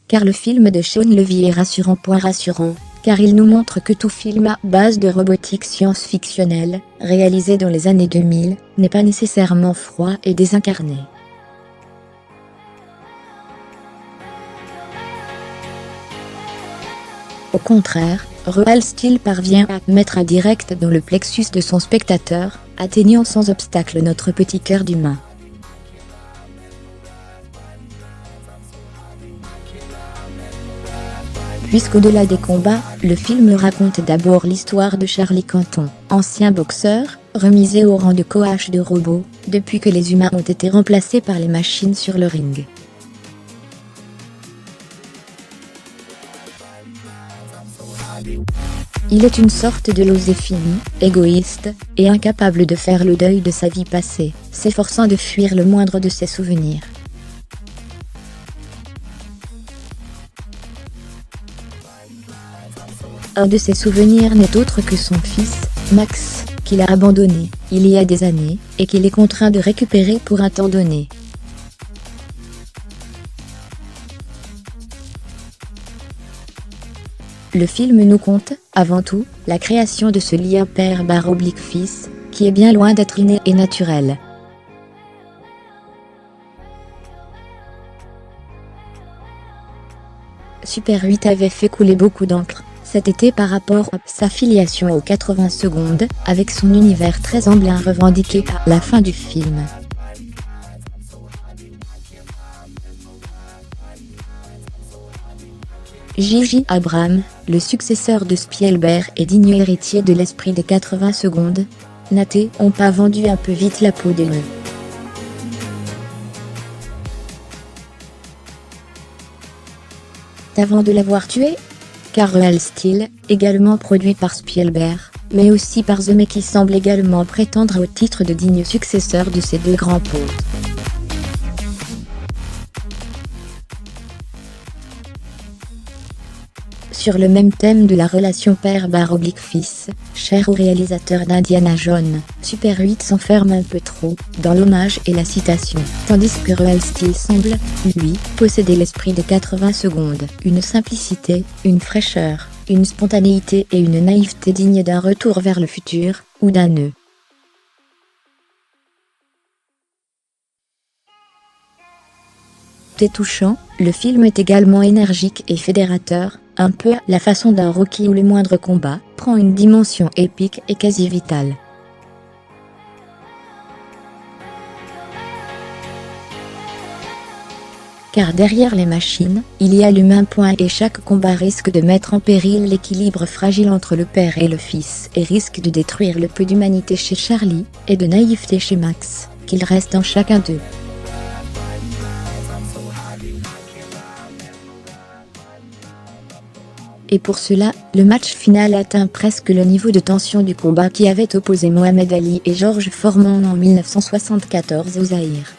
car le film de Shawn Levy est rassurant. Rassurant, car il nous montre que tout film à base de robotique science-fictionnelle, réalisé dans les années 2000, n'est pas nécessairement froid et désincarné. Au contraire, Real Steel parvient à mettre un direct dans le plexus de son spectateur, atteignant sans obstacle notre petit cœur d'humain. Puisqu'au-delà des combats, le film raconte d'abord l'histoire de Charlie Canton, ancien boxeur, remisé au rang de coach de robot, depuis que les humains ont été remplacés par les machines sur le ring. Il est une sorte de Joséphine, égoïste, et incapable de faire le deuil de sa vie passée, s'efforçant de fuir le moindre de ses souvenirs. Un de ses souvenirs n'est autre que son fils, Max, qu'il a abandonné, il y a des années, et qu'il est contraint de récupérer pour un temps donné. Le film nous conte, avant tout, la création de ce lien père/fils, qui est bien loin d'être inné et naturel. Super 8 avait fait couler beaucoup d'encre cet été par rapport à sa filiation aux 80 secondes, avec son univers très anglais revendiqué à la fin du film. J.J. Abrams, le successeur de Spielberg et digne héritier de l'esprit des 80 secondes, n'ont pas vendu un peu vite la peau des loups. Avant de l'avoir tué, car Real Steel, également produit par Spielberg, mais aussi par Zemeckis, semble également prétendre au titre de digne successeur de ces deux grands potes. Sur le même thème de la relation père/fils, cher au réalisateur d'Indiana Jones, Super 8 s'enferme un peu trop dans l'hommage et la citation, tandis que Real Steel semble, lui, posséder l'esprit des 80 secondes, une simplicité, une fraîcheur, une spontanéité et une naïveté dignes d'un retour vers le futur, ou d'un nœud. Très touchant, le film est également énergique et fédérateur, un peu à la façon d'un Rocky où le moindre combat prend une dimension épique et quasi vitale. Car derrière les machines, il y a l'humain. Et chaque combat risque de mettre en péril l'équilibre fragile entre le père et le fils, et risque de détruire le peu d'humanité chez Charlie, et de naïveté chez Max, qu'il reste en chacun d'eux. Et pour cela, le match final atteint presque le niveau de tension du combat qui avait opposé Mohamed Ali et George Foreman en 1974 au Zaïre.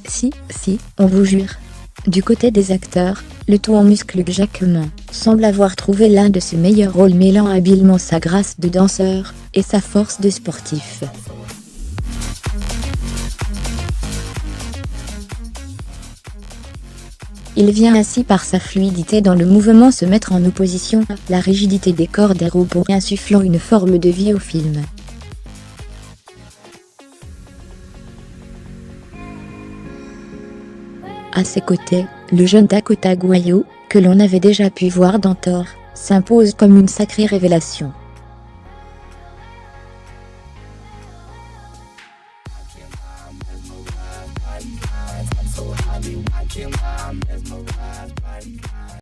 Si, on vous jure. Du côté des acteurs, le tout en muscles Jack Ma semble avoir trouvé l'un de ses meilleurs rôles, mêlant habilement sa grâce de danseur et sa force de sportif. Il vient ainsi par sa fluidité dans le mouvement se mettre en opposition à la rigidité des corps des robots, insufflant une forme de vie au film. À ses côtés, le jeune Dakota Guayo, que l'on avait déjà pu voir dans Thor, s'impose comme une sacrée révélation. I'm so happy, I can't lie, I'm mesmerized by you.